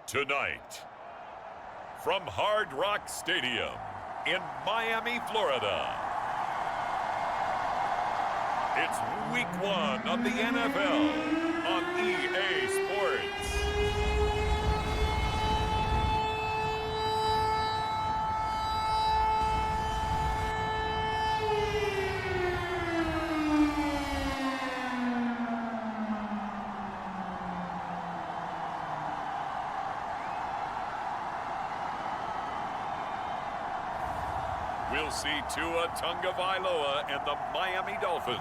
Tonight, from Hard Rock Stadium in Miami, Florida, it's Week 1 of the NFL on EA Sports. We'll see Tua Tagovailoa and the Miami Dolphins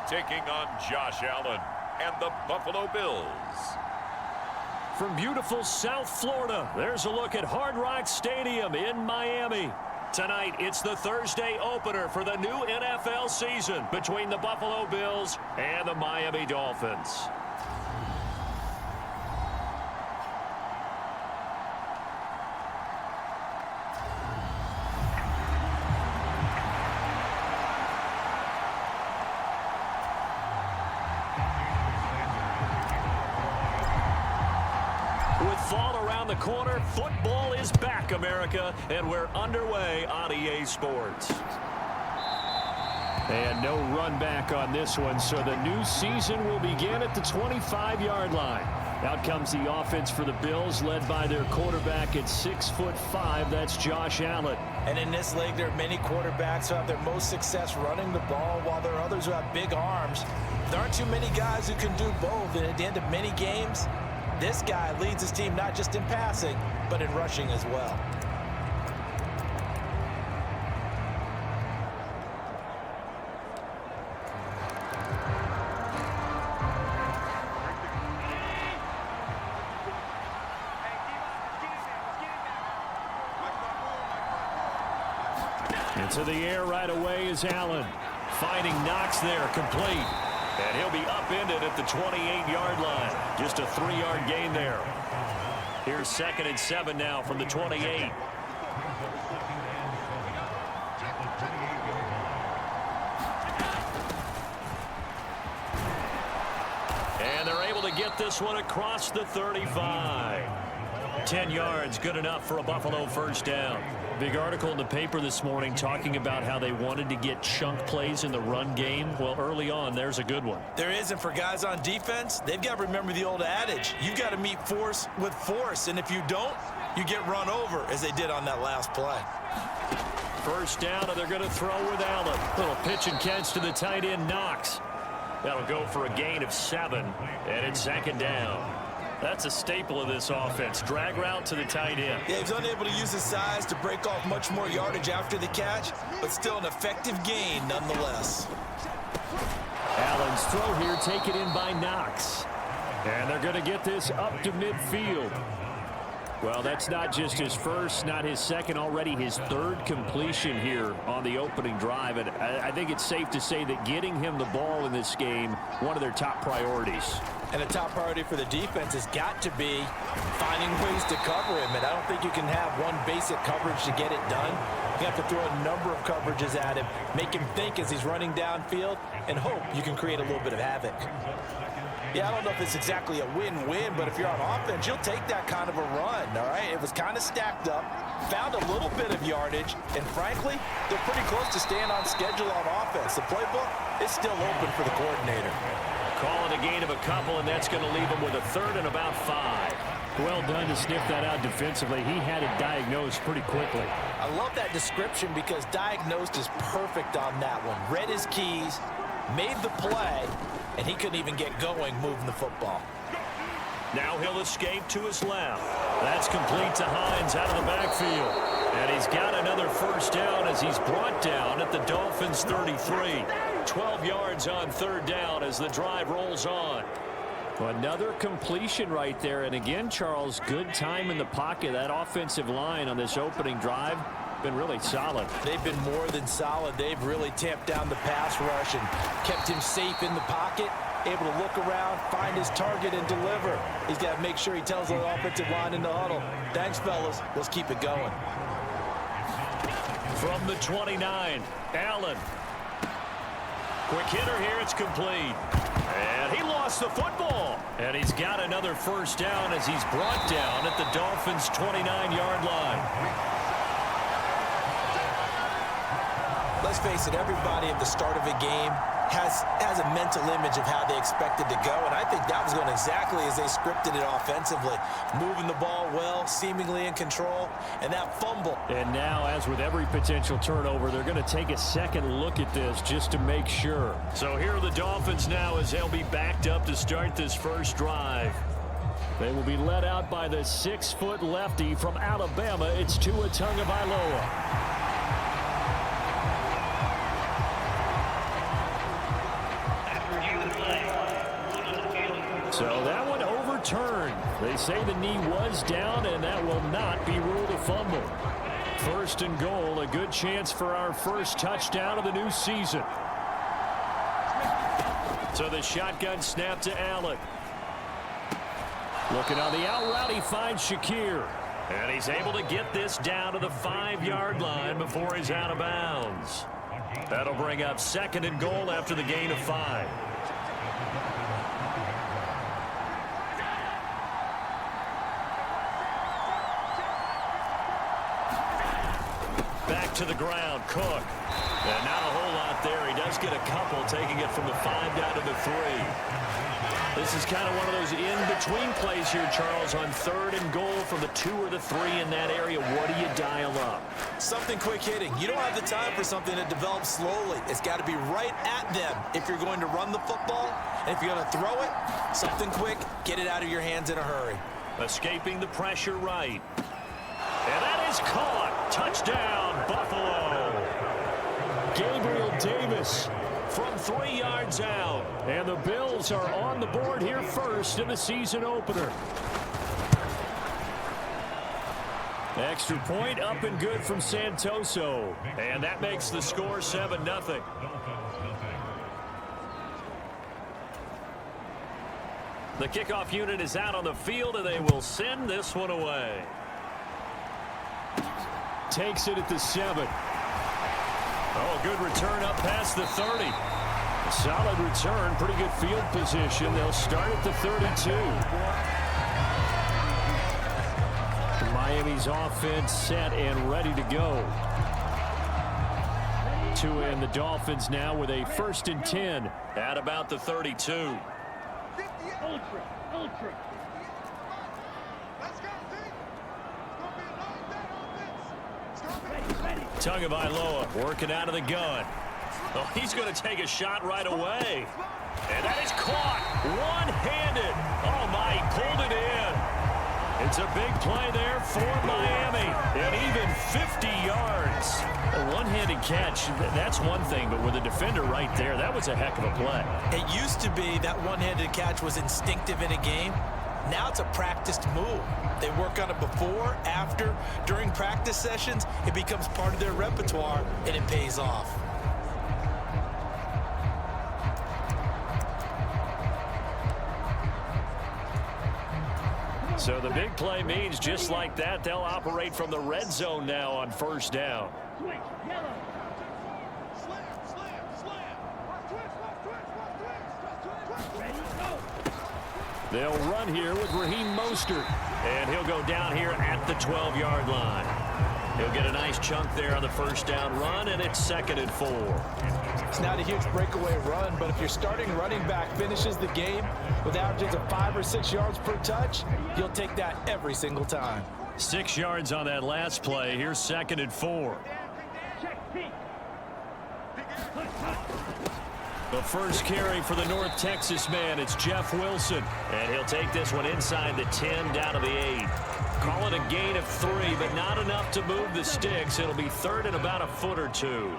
taking on Josh Allen and the Buffalo Bills. From beautiful South Florida, there's a look at Hard Rock Stadium in Miami. Tonight, it's the Thursday opener for the new NFL season between the Buffalo Bills and the Miami Dolphins. Fall around the corner, football is back, America, and we're underway on EA Sports. And no run back on this one, so the new season will begin at the 25-yard line. Out comes the offense for the Bills, led by their quarterback at 6'5", that's Josh Allen. And in this league, there are many quarterbacks who have their most success running the ball, while there are others who have big arms. There aren't too many guys who can do both, and at the end of many games, this guy leads his team not just in passing, but in rushing as well. Into the air right away is Allen. Finding Knox there, complete. And he'll be upended at the 28-yard line. Just a 3-yard gain there. Here's 2nd and 7 now from the 28. And they're able to get this one across the 35. 10 yards, good enough for a Buffalo first down. Big article in the paper this morning talking about how they wanted to get chunk plays in the run game. Well, early on, there's a good one. There is, and for guys on defense, they've got to remember the old adage. You've got to meet force with force, and if you don't, you get run over, as they did on that last play. First down, and they're going to throw with Allen. Little pitch and catch to the tight end, Knox. That'll go for a gain of 7, and it's 2nd down. That's a staple of this offense. Drag route to the tight end. Yeah, he's unable to use his size to break off much more yardage after the catch, but still an effective gain nonetheless. Allen's throw here taken in by Knox. And they're going to get this up to midfield. Well, that's not just his first, not his second, already his 3rd completion here on the opening drive. And I think it's safe to say that getting him the ball in this game, one of their top priorities. And a top priority for the defense has got to be finding ways to cover him. And I don't think you can have one basic coverage to get it done. You have to throw a number of coverages at him, make him think as he's running downfield, and hope you can create a little bit of havoc. Yeah, I don't know if it's exactly a win-win, but if you're on offense, you'll take that kind of a run, all right? It was kind of stacked up, found a little bit of yardage, and frankly, they're pretty close to staying on schedule on offense. The playbook is still open for the coordinator. Call it a gain of a couple, and that's going to leave him with a 3rd and about 5. Well done to sniff that out defensively. He had it diagnosed pretty quickly. I love that description because diagnosed is perfect on that one. Read his keys, made the play, and he couldn't even get going moving the football. Now he'll escape to his left. That's complete to Hines out of the backfield. And he's got another first down as he's brought down at the Dolphins' 33. 12 yards on 3rd down as the drive rolls on. Another completion right there. And again, Charles, good time in the pocket. That offensive line on this opening drive been really solid. They've been more than solid. They've really tamped down the pass rush and kept him safe in the pocket, able to look around, find his target, and deliver. He's got to make sure he tells the offensive line in the huddle, thanks, fellas. Let's keep it going. From the 29, Allen. Quick hitter here, it's complete. And he lost the football. And he's got another first down as he's brought down at the Dolphins' 29-yard line. Let's face it, everybody at the start of a game has a mental image of how they expected to go, and I think that was going exactly as they scripted it offensively. Moving the ball well, seemingly in control, and that fumble. And now, as with every potential turnover, they're going to take a second look at this just to make sure. So here are the Dolphins now as they'll be backed up to start this first drive. They will be led out by the 6-foot lefty from Alabama. It's Tua Tagovailoa. So that one overturned. They say the knee was down, and that will not be ruled a fumble. First and goal, a good chance for our first touchdown of the new season. So the shotgun snap to Allen. Looking on the out route, he finds Shakir. And he's able to get this down to the 5-yard line before he's out of bounds. That'll bring up second and goal after the gain of 5. Back to the ground, Cook. And not a whole lot there. He does get a couple, taking it from the 5 down to the 3. This is kind of one of those in-between plays here, Charles, on third and goal from the 2 or the 3 in that area. What do you dial up? Something quick hitting. You don't have the time for something that develops slowly. It's got to be right at them if you're going to run the football. And if you're going to throw it, something quick, get it out of your hands in a hurry. Escaping the pressure right. And that is caught. Touchdown, Buffalo. Gabriel Davis from 3 yards out. And the Bills are on the board here first in the season opener. Extra point up and good from Santoso. And that makes the score 7-0. The kickoff unit is out on the field, and they will send this one away. Takes it at the 7. Oh, good return up past the 30. A solid return, pretty good field position. They'll start at the 32. Miami's offense set and ready to go. Tua and the Dolphins now with a 1st and 10 at about the 32. Ultra. Tagovailoa working out of the gun. Oh, he's going to take a shot right away. And that is caught one-handed. Oh, my, he pulled it in. It's a big play there for Miami. And even 50 yards. A one-handed catch, that's one thing, but with a defender right there, that was a heck of a play. It used to be that one-handed catch was instinctive in a game. Now it's a practiced move. They work on it before, after, during practice sessions. It becomes part of their repertoire, and it pays off. So the big play means just like that, they'll operate from the red zone now on 1st down. They'll run here with Raheem Mostert. And he'll go down here at the 12-yard line. He'll get a nice chunk there on the 1st down run, and it's 2nd and 4. It's not a huge breakaway run, but if your starting running back finishes the game with averages of 5 or 6 yards per touch, you'll take that every single time. 6 yards on that last play. Here's 2nd and 4. The first carry for the North Texas man, it's Jeff Wilson. And he'll take this one inside the 10 down to the 8. Call it a gain of 3, but not enough to move the sticks. It'll be 3rd and about a foot or 2.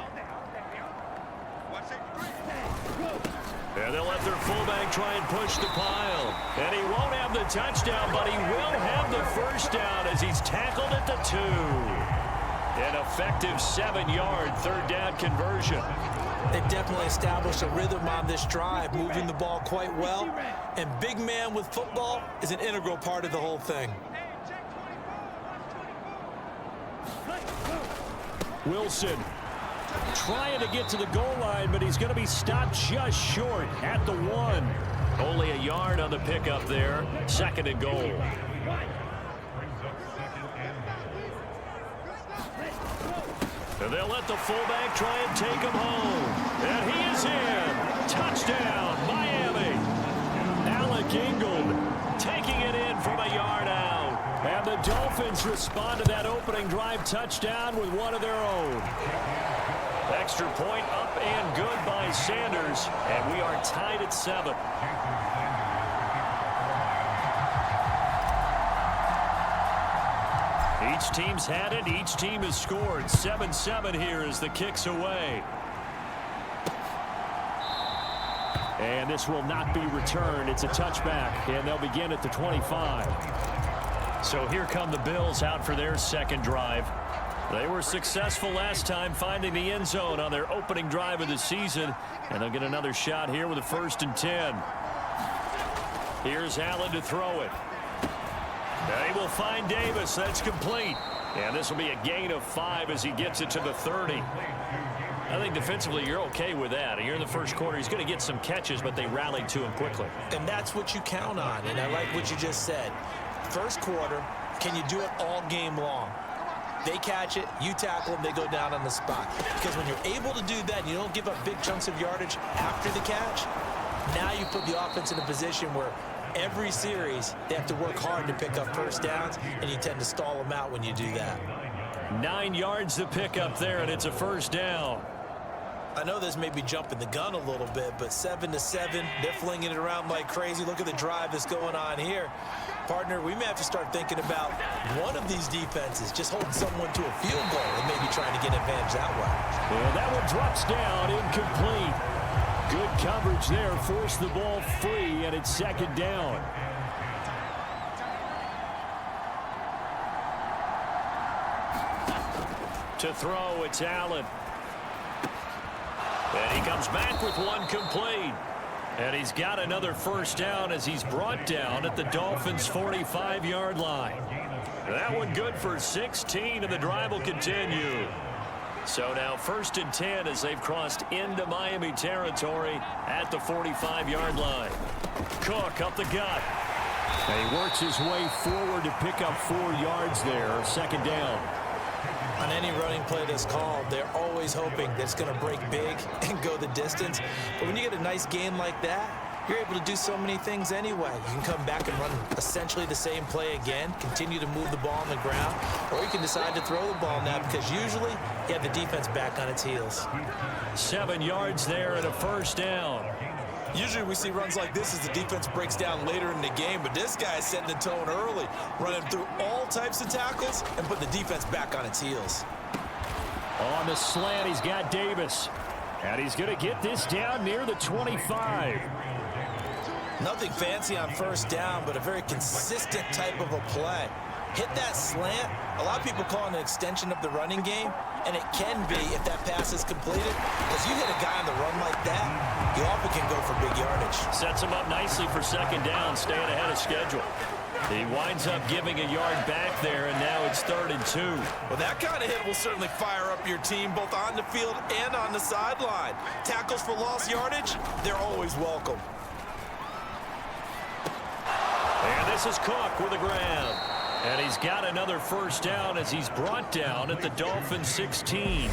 And they'll let their fullback try and push the pile. And he won't have the touchdown, but he will have the 1st down as he's tackled at the 2. An effective 7-yard 3rd down conversion. They've definitely established a rhythm on this drive, moving the ball quite well. And big man with football is an integral part of the whole thing. Wilson Trying to get to the goal line, but he's going to be stopped just short at the 1. Only a yard on the pickup there. 2nd and goal. And they'll let the fullback try and take him home. And he is in. Touchdown, Miami. Alec Ingold taking it in from a yard out. And the Dolphins respond to that opening drive touchdown with one of their own. Extra point up and good by Sanders. And we are tied at 7. Each team's had it. Each team has scored. 7-7 here as the kick's away. And this will not be returned. It's a touchback, and they'll begin at the 25. So here come the Bills out for their 2nd drive. They were successful last time finding the end zone on their opening drive of the season, and they'll get another shot here with a 1st and 10. Here's Allen to throw it. They will find Davis. That's complete. And this will be a gain of 5 as he gets it to the 30. I think defensively you're okay with that. Here in the first quarter, he's going to get some catches, but they rallied to him quickly. And that's what you count on, and I like what you just said. First quarter, can you do it all game long? They catch it, you tackle them, they go down on the spot. Because when you're able to do that and you don't give up big chunks of yardage after the catch, now you put the offense in a position where every series they have to work hard to pick up first downs, and you tend to stall them out when you do that. 9 yards to pick up there, and it's a 1st down. I know this may be jumping the gun a little bit, but 7-7, they're flinging it around like crazy. Look at the drive that's going on here. Partner, we may have to start thinking about one of these defenses just holding someone to a field goal and maybe trying to get advantage that way. And that one drops down, incomplete. Good coverage there, forced the ball free, and it's 2nd down. To throw, it's Allen. And he comes back with one complete. And he's got another 1st down as he's brought down at the Dolphins' 45-yard line. That one good for 16, and the drive will continue. So now 1st and 10 as they've crossed into Miami territory at the 45-yard line. Cook up the gut. And he works his way forward to pick up 4 yards there. 2nd down. On any running play that's called, they're always hoping that it's going to break big and go the distance. But when you get a nice gain like that, you're able to do so many things anyway. You can come back and run essentially the same play again, continue to move the ball on the ground, or you can decide to throw the ball now because usually you have the defense back on its heels. 7 yards there and a 1st down. Usually we see runs like this as the defense breaks down later in the game, but this guy is setting the tone early, running through all types of tackles and put the defense back on its heels. On the slant, he's got Davis. And he's going to get this down near the 25. Nothing fancy on 1st down, but a very consistent type of a play. Hit that slant. A lot of people call it an extension of the running game, and it can be if that pass is completed. Because you hit a guy on the run like that, you often can go for big yardage. Sets him up nicely for 2nd down, staying ahead of schedule. He winds up giving a yard back there, and now it's 3rd and 2. Well, that kind of hit will certainly fire up your team both on the field and on the sideline. Tackles for lost yardage, they're always welcome. And this is Cook with a grab. And he's got another 1st down as he's brought down at the Dolphins' 16.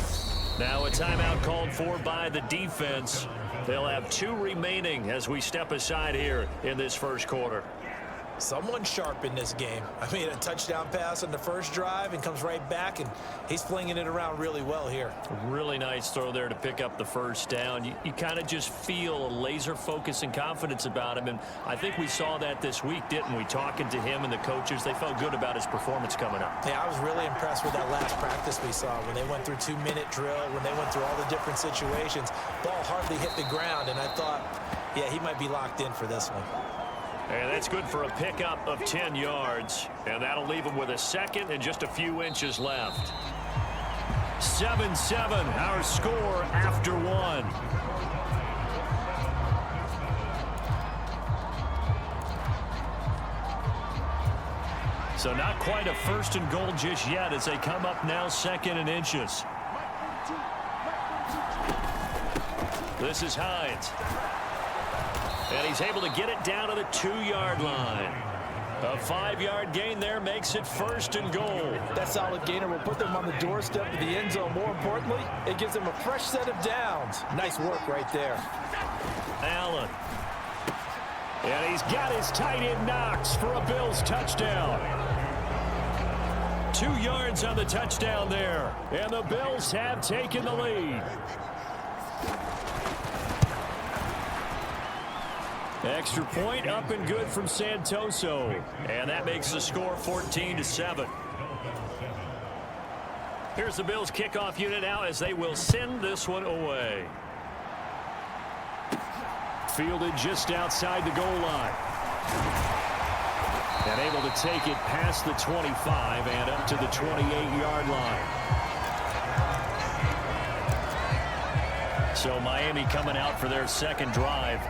Now a timeout called for by the defense. They'll have 2 remaining as we step aside here in this 1st quarter. Someone sharp in this game. I mean, a touchdown pass on the 1st drive and comes right back, and he's flinging it around really well here. Really nice throw there to pick up the 1st down. You kind of just feel a laser focus and confidence about him, and I think we saw that this week, didn't we? Talking to him and the coaches, they felt good about his performance coming up. Yeah, I was really impressed with that last practice we saw when they went through 2-minute drill, when they went through all the different situations. Ball hardly hit the ground, and I thought, yeah, he might be locked in for this one. And that's good for a pickup of 10 yards. And that'll leave him with a 2nd and just a few inches left. 7-7, our score after 1. So not quite a 1st and goal just yet as they come up now 2nd and inches. This is Hines. And he's able to get it down to the 2-yard line. A 5-yard gain there makes it 1st and goal. That solid gainer will put them on the doorstep of the end zone. More importantly, it gives them a fresh set of downs. Nice work right there. Allen. And he's got his tight end Knox for a Bills touchdown. 2 yards on the touchdown there. And the Bills have taken the lead. Extra point up and good from Santoso. And that makes the score 14-7. Here's the Bills kickoff unit now as they will send this one away. Fielded just outside the goal line. And able to take it past the 25 and up to the 28-yard line. So Miami coming out for their second drive.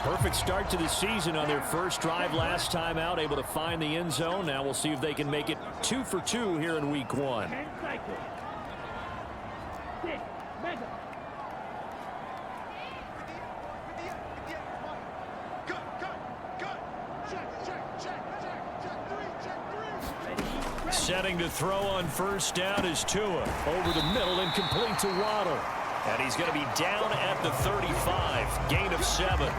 Perfect start to the season on their first drive last time out, able to find the end zone. Now we'll see if they can make it 2 for 2 here in week 1. Setting to throw on first down is Tua. Over the middle and complete to Waddle. And he's going to be down at the 35. Gain of 7.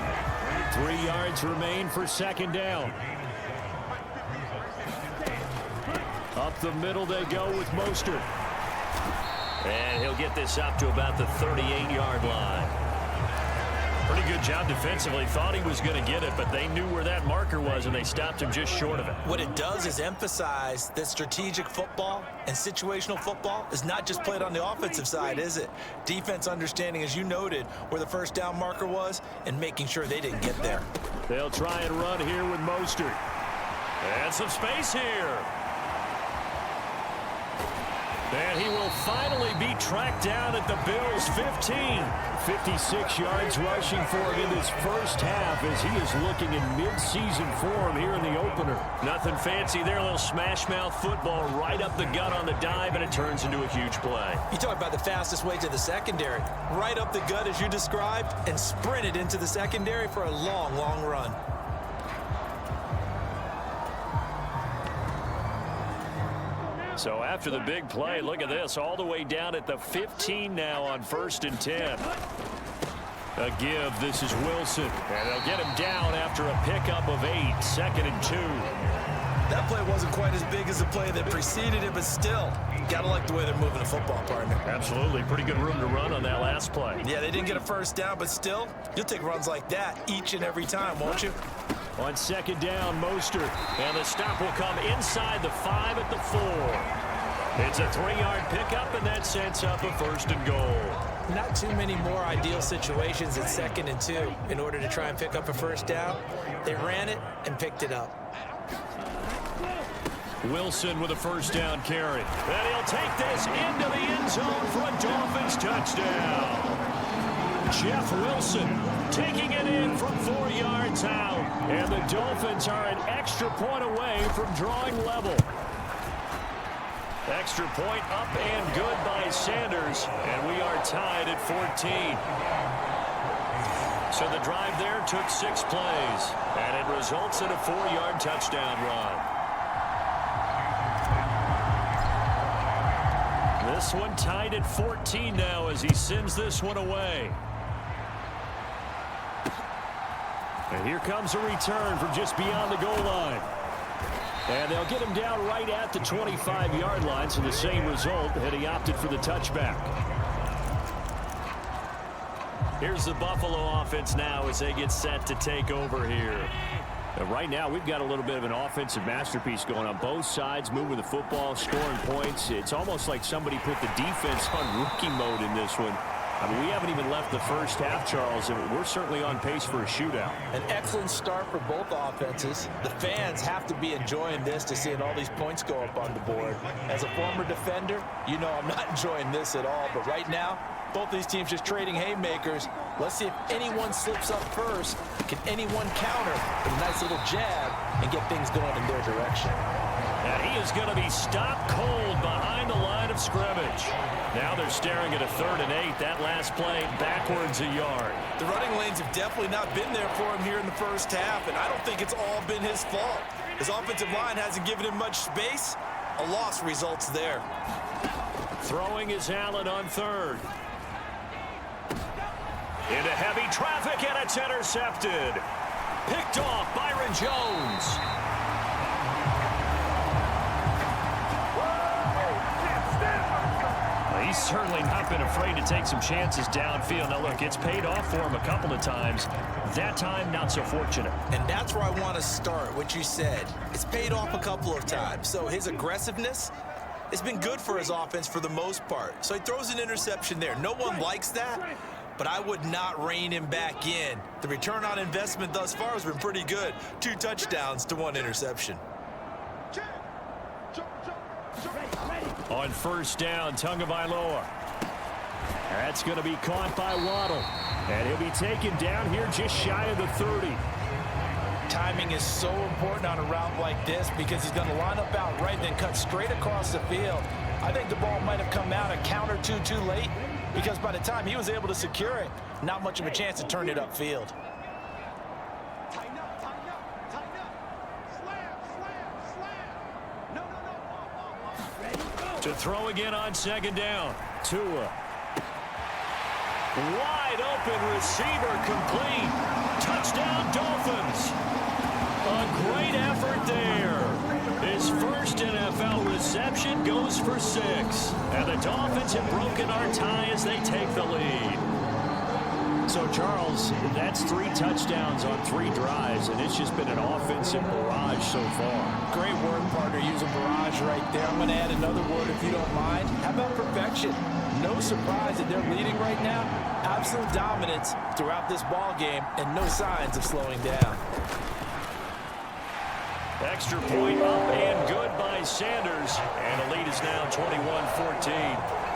3 yards remain for second down. Up the middle they go with Mostert. And he'll get this up to about the 38-yard line. Pretty good job defensively. Thought he was going to get it, but they knew where that marker was, and they stopped him just short of it. What it does is emphasize that strategic football and situational football is not just played on the offensive side, is it? Defense understanding, as you noted, where the first down marker was and making sure they didn't get there. They'll try and run here with Mostert. And some space here. And he will finally be tracked down at the Bills' 15. 56 yards rushing for him in this first half as he is looking in mid-season form here in the opener. Nothing fancy there, a little smash-mouth football right up the gut on the dive, and it turns into a huge play. You talk about the fastest way to the secondary. Right up the gut as you described and sprinted into the secondary for a long, long run. So after the big play, look at this, all the way down at the 15 now on 1st and 10. A give, this is Wilson, and they'll get him down after a pickup of 8, 2nd and 2. That play wasn't quite as big as the play that preceded it, but still, gotta like the way they're moving the football, partner. Absolutely, pretty good room to run on that last play. Yeah, they didn't get a first down, but still, you'll take runs like that each and every time, won't you? On second down, Mostert, and the stop will come inside the 5 at the 4. It's a 3-yard pickup, and that sets up a 1st and goal. Not too many more ideal situations at 2nd and 2 in order to try and pick up a first down. They ran it and picked it up. Wilson with a first down carry. And he'll take this into the end zone for a Dolphins touchdown. Jeff Wilson taking it in from 4 yards out. And the Dolphins are an extra point away from drawing level. Extra point up and good by Sanders. And we are tied at 14. So the drive there took 6 plays. And it results in a 4-yard touchdown run. This one tied at 14 now as he sends this one away. And here comes a return from just beyond the goal line. And they'll get him down right at the 25-yard line, so the same result had he opted for the touchback. Here's the Buffalo offense now as they get set to take over here. Right now, we've got a little bit of an offensive masterpiece going on both sides, moving the football, scoring points. It's almost like somebody put the defense on rookie mode in this one. I mean, we haven't even left the first half, Charles, and we're certainly on pace for a shootout. An excellent start for both offenses. The fans have to be enjoying this to seeing all these points go up on the board. As a former defender, you know I'm not enjoying this at all, but right now, both these teams just trading haymakers. Let's see if anyone slips up first. Can anyone counter with a nice little jab and get things going in their direction? And he is going to be stopped cold behind the line of scrimmage. Now they're staring at a 3rd and 8. That last play backwards a yard. The running lanes have definitely not been there for him here in the first half, and I don't think it's all been his fault. His offensive line hasn't given him much space. A loss results there. Throwing is Allen on 3rd. Into heavy traffic, and it's intercepted. Picked off Byron Jones. He's certainly not been afraid to take some chances downfield. Now, look, it's paid off for him a couple of times. That time, not so fortunate. And that's where I want to start, what you said. It's paid off a couple of times. So his aggressiveness has been good for his offense for the most part. So he throws an interception there. No one likes that, but I would not rein him back in. The return on investment thus far has been pretty good. 2 touchdowns to 1 interception. On 1st down, Tagovailoa. That's going to be caught by Waddle. And he'll be taken down here just shy of the 30. Timing is so important on a route like this because he's going to line up out right, then cut straight across the field. I think the ball might have come out a count or two too late because by the time he was able to secure it, not much of a chance to turn it upfield. To throw again on 2nd down. Tua. Wide open receiver complete. Touchdown Dolphins. A great effort there. His first NFL reception goes for 6. And the Dolphins have broken our tie as they take the lead. So, Charles, that's 3 touchdowns on 3 drives, and it's just been an offensive barrage so far. Great work, partner, using barrage right there. I'm going to add another word if you don't mind. How about perfection? No surprise that they're leading right now. Absolute dominance throughout this ball game, and no signs of slowing down. Extra point up and good by Sanders, and the lead is now 21-14.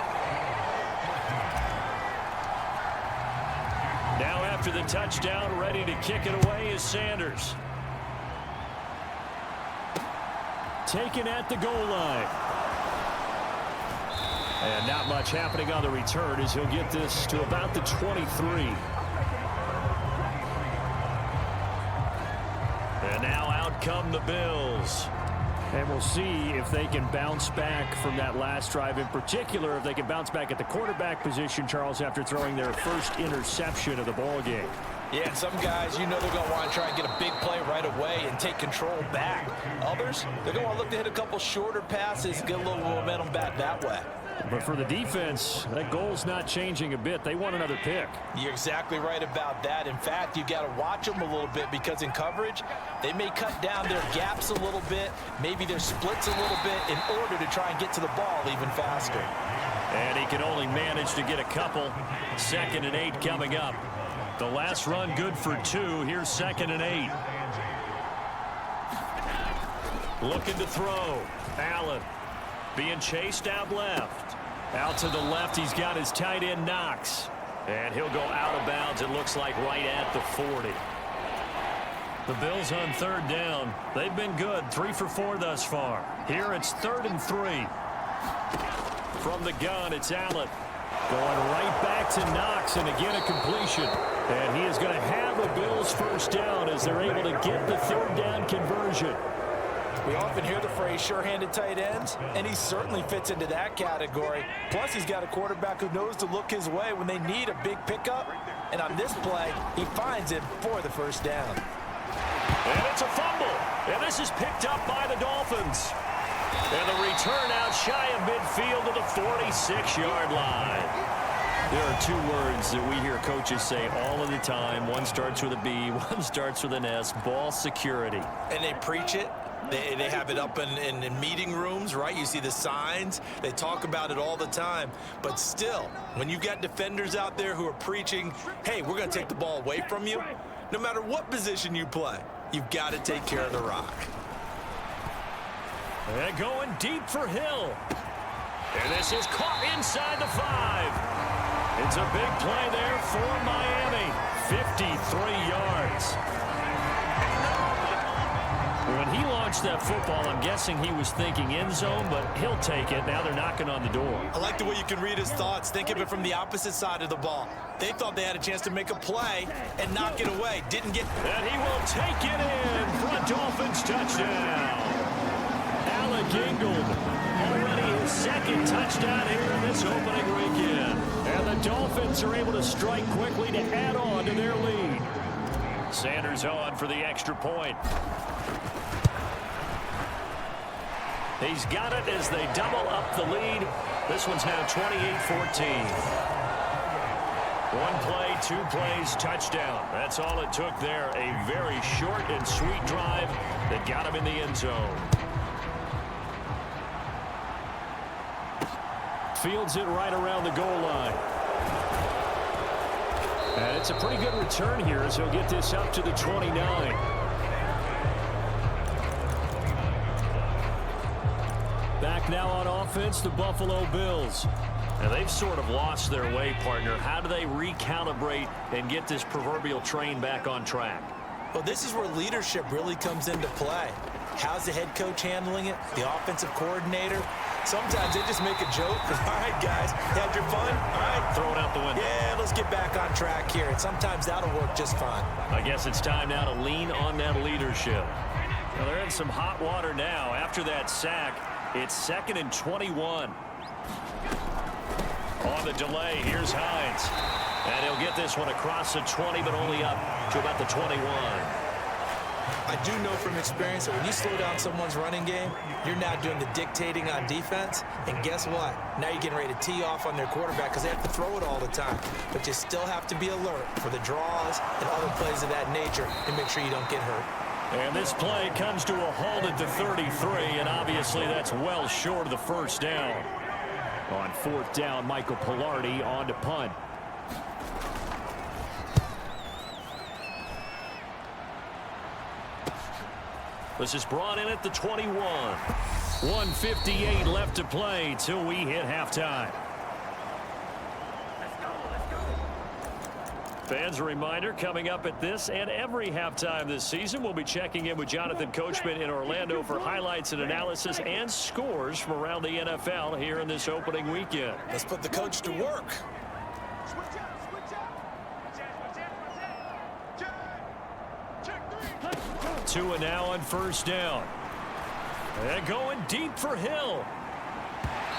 Now after the touchdown, ready to kick it away is Sanders. Taken at the goal line. And not much happening on the return as he'll get this to about the 23. And now out come the Bills. And we'll see if they can bounce back from that last drive. In particular, if they can bounce back at the quarterback position, Charles, after throwing their first interception of the ball game. Yeah, and some guys, you know they're going to want to try and get a big play right away and take control back. Others, they're going to want to look to hit a couple shorter passes, get a little momentum back that way. But for the defense, that goal's not changing a bit. They want another pick. You're exactly right about that. In fact, you got to watch them a little bit because in coverage, they may cut down their gaps a little bit, maybe their splits a little bit in order to try and get to the ball even faster. And he can only manage to get a couple. 2nd and 8 coming up. The last run good for 2. Here's 2nd and 8. Looking to throw. Allen being chased out left. Out to the left, he's got his tight end Knox. And he'll go out of bounds, it looks like right at the 40. The Bills on 3rd down. They've been good, 3 for 4 thus far. Here it's 3rd and 3. From the gun, it's Allen. Going right back to Knox, and again a completion. And he is going to have a Bills first down as they're able to get the 3rd down conversion. We often hear the phrase sure-handed tight ends, and he certainly fits into that category. Plus, he's got a quarterback who knows to look his way when they need a big pickup. And on this play, he finds him for the first down. And it's a fumble. And this is picked up by the Dolphins. And the return out shy of midfield to the 46-yard line. There are 2 words that we hear coaches say all of the time. One starts with a B, one starts with an S, ball security. And they preach it. They have it up in meeting rooms, right? You see the signs. They talk about it all the time. But still, when you've got defenders out there who are preaching, hey, we're going to take the ball away from you, no matter what position you play, you've got to take care of the rock. And going deep for Hill. And this is caught inside the 5. It's a big play there for Miami. 53 yards. When he launched that football, I'm guessing he was thinking end zone, but he'll take it. Now they're knocking on the door. I like the way you can read his thoughts. Think of it from the opposite side of the ball. They thought they had a chance to make a play and knock it away. Didn't get... And he will take it in for a Dolphins touchdown. Alec Ingold, already his second touchdown here in this opening weekend. And the Dolphins are able to strike quickly to add on to their lead. Sanders on for the extra point. He's got it as they double up the lead. This one's now 28-14. One play, 2 plays, touchdown. That's all it took there. A very short and sweet drive that got him in the end zone. Fields it right around the goal line. And it's a pretty good return here as he'll get this up to the 29. Back now on offense, the Buffalo Bills. And they've sort of lost their way, partner. How do they recalibrate and get this proverbial train back on track? Well, this is where leadership really comes into play. How's the head coach handling it? The offensive coordinator? Sometimes they just make a joke. All right, guys, had your fun? All right. Throw it out the window. Yeah, let's get back on track here. And sometimes that'll work just fine. I guess it's time now to lean on that leadership. Well, they're in some hot water now. After that sack, it's 2nd and 21. On the delay, here's Hines. And he'll get this one across the 20, but only up to about the 21. I do know from experience that when you slow down someone's running game, you're now doing the dictating on defense. And guess what? Now you're getting ready to tee off on their quarterback because they have to throw it all the time. But you still have to be alert for the draws and other plays of that nature and make sure you don't get hurt. And this play comes to a halt at the 33, and obviously that's well short of the first down. On 4th down, Michael Pilardi on to punt. This is brought in at the 21. 1:58 left to play till we hit halftime. Fans, a reminder, coming up at this and every halftime this season, we'll be checking in with Jonathan Coachman in Orlando for highlights and analysis and scores from around the NFL here in this opening weekend. Let's put the coach to work. Tua now on 1st down. And going deep for Hill.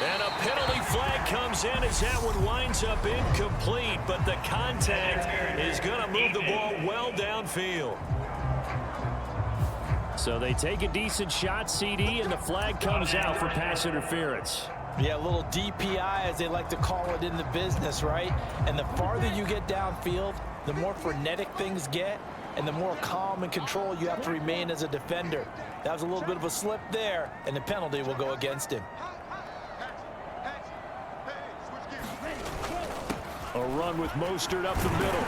And a penalty flag comes in as that one winds up incomplete, but the contact is going to move the ball well downfield. So they take a decent shot, CD, and the flag comes out for pass interference. Yeah, a little DPI, as they like to call it in the business, right? And the farther you get downfield, the more frenetic things get, and the more calm and control you have to remain as a defender. That was a little bit of a slip there, and the penalty will go against him. A run with Mostert up the middle.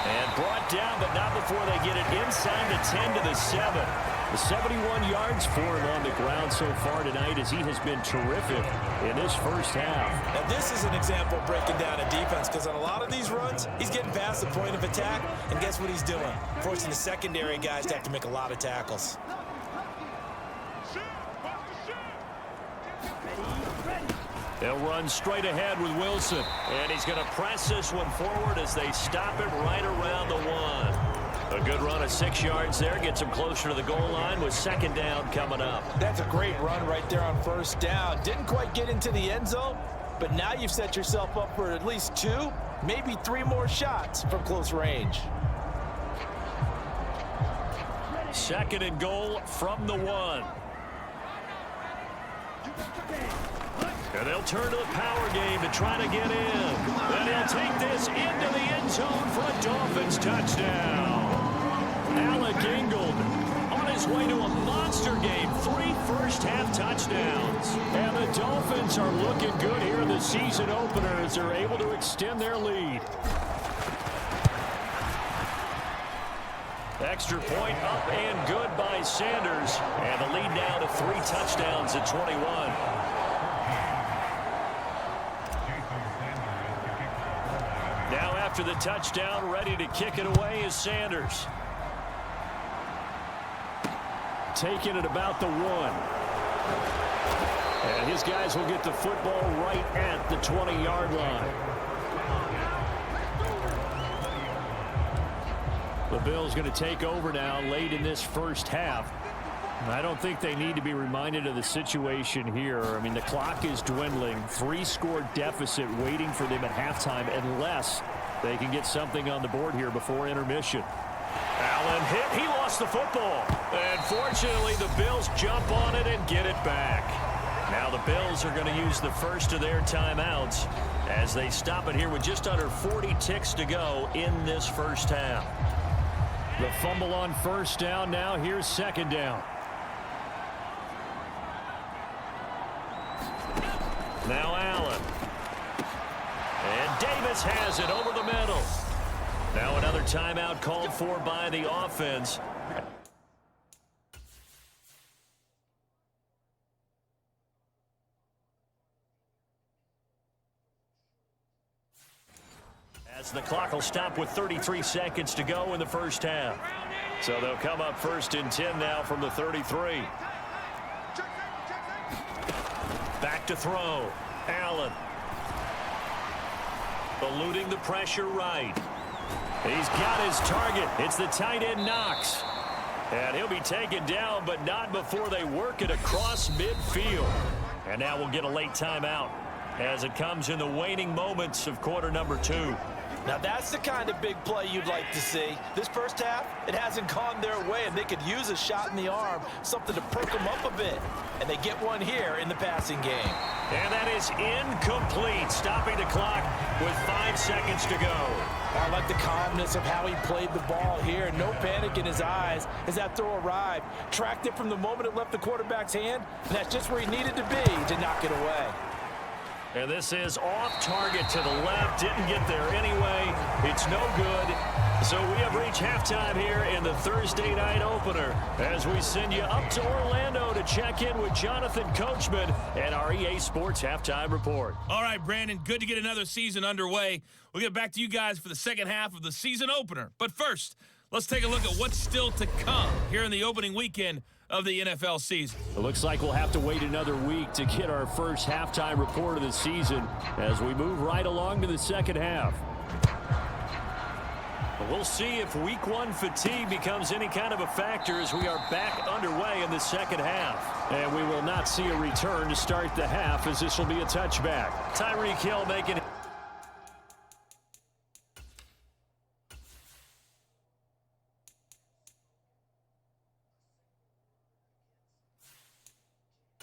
And brought down, but not before they get it inside the 10 to the 7. The 71 yards for him on the ground so far tonight as he has been terrific in this first half. Now this is an example of breaking down a defense because on a lot of these runs, he's getting past the point of attack, and guess what he's doing? Forcing the secondary guys to have to make a lot of tackles. They'll run straight ahead with Wilson. And he's going to press this one forward as they stop it right around the 1. A good run of 6 yards there. Gets him closer to the goal line with 2nd down coming up. That's a great run right there on 1st down. Didn't quite get into the end zone, but now you've set yourself up for at least 2, maybe 3 more shots from close range. 2nd and goal from the 1. And they'll turn to the power game to try to get in. And he'll take this into the end zone for a Dolphins touchdown. Alec Ingold on his way to a monster game. 3 first-half touchdowns. And the Dolphins are looking good here in the season opener as they're able to extend their lead. Extra point up and good by Sanders. And the lead now to 3 touchdowns at 21. Now after the touchdown, ready to kick it away is Sanders. taken at about the 1. And his guys will get the football right at the 20-yard line. The Bills going to take over now late in this first half. I don't think they need to be reminded of the situation here. I mean, the clock is dwindling. 3-score deficit waiting for them at halftime unless they can get something on the board here before intermission. Allen hit. He lost the football. And fortunately, the Bills jump on it and get it back. Now the Bills are going to use the first of their timeouts as they stop it here with just under 40 ticks to go in this first half. The fumble on first down. Now here's second down. Now Allen. And Davis has it over the middle. Now another timeout called for by the offense. As the clock will stop with 33 seconds to go in the first half. So they'll come up first and 10 now from the 33. Back to throw. Allen. Eluding the pressure right. He's got his target. It's the tight end Knox. And he'll be taken down, but not before they work it across midfield. And now we'll get a late timeout as it comes in the waning moments of quarter number 2. Now that's the kind of big play you'd like to see. This first half, it hasn't gone their way, and they could use a shot in the arm, something to perk them up a bit. And they get one here in the passing game. And that is incomplete, stopping the clock with 5 seconds to go. I like the calmness of how he played the ball here. No panic in his eyes as that throw arrived. Tracked it from the moment it left the quarterback's hand, and that's just where he needed to be to knock it away. And this is off target to the left. Didn't get there anyway. It's no good. So we have reached halftime here in the Thursday night opener as we send you up to Orlando to check in with Jonathan Coachman and our EA Sports Halftime Report. All right, Brandon, good to get another season underway. We'll get back to you guys for the second half of the season opener. But first, let's take a look at what's still to come here in the opening weekend of the NFL season. It looks like we'll have to wait another week to get our first halftime report of the season as we move right along to the second half. But we'll see if week 1 fatigue becomes any kind of a factor as we are back underway in the second half. And we will not see a return to start the half as this will be a touchback. Tyreek Hill making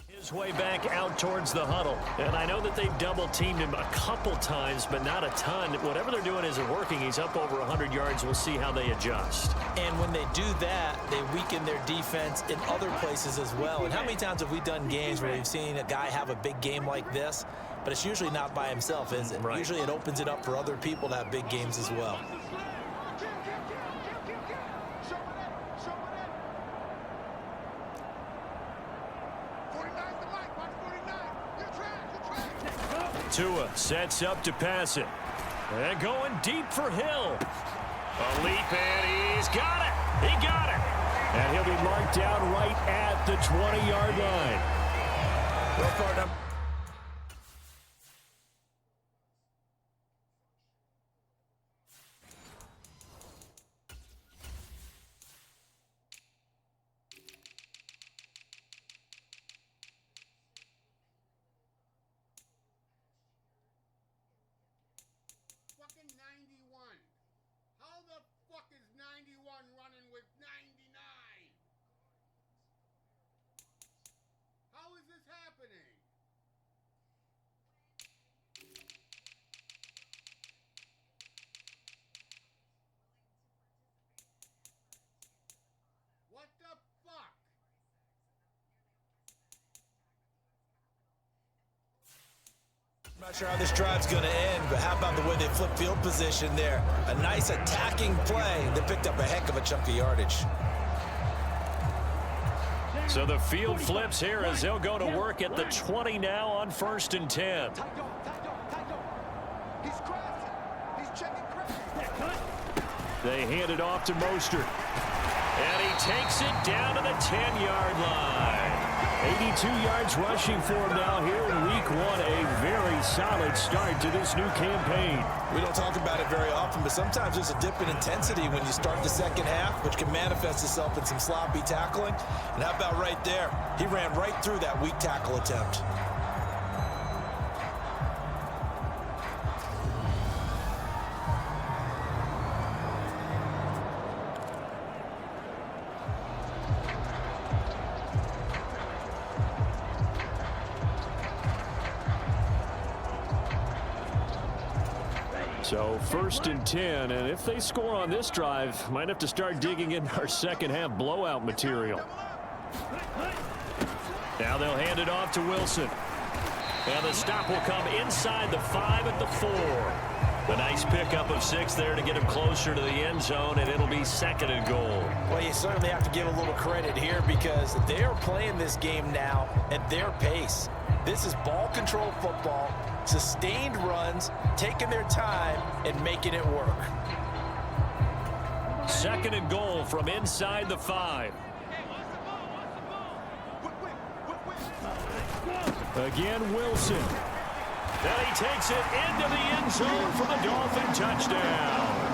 his way back out towards the huddle. And I know that they've double-teamed him a couple times, but not a ton. Whatever they're doing isn't working. He's up over 100 yards. We'll see how they adjust. And when they do that, they weaken their defense in other places as well. And how many times have we done games where we've seen a guy have a big game like this, but it's usually not by himself, is it? Right. Usually it opens it up for other people to have big games as well. Tua sets up to pass it. And going deep for Hill. A leap, and he's got it. He got it. And he'll be marked down right at the 20-yard line. Fucking 91. How the fuck is 91 running with 99? How is this happening? What the fuck? I'm not sure how this drive's going to end, but how about the way they flip field position there? A nice attacking play. They picked up a heck of a chunk of yardage. So the field flips here as they'll go to work at the 20 now on 1st and 10. They hand it off to Mostert. And he takes it down to the 10-yard line. 82 yards rushing for him now here in week 1. A very solid start to this new campaign. We don't talk about it very often, but sometimes there's a dip in intensity when you start the second half, which can manifest itself in some sloppy tackling. And how about right there? He ran right through that weak tackle attempt. So 1st and 10, and if they score on this drive, might have to start digging in our second half blowout material. Now they'll hand it off to Wilson. And the stop will come inside the 5 at the 4. The nice pickup of 6 there to get him closer to the end zone, and it'll be 2nd and goal. Well, you certainly have to give a little credit here because they are playing this game now at their pace. This is ball control football, sustained runs, taking their time, and making it work. 2nd and goal from inside the 5. Again, Wilson. Then he takes it into the end zone for the Dolphin touchdown.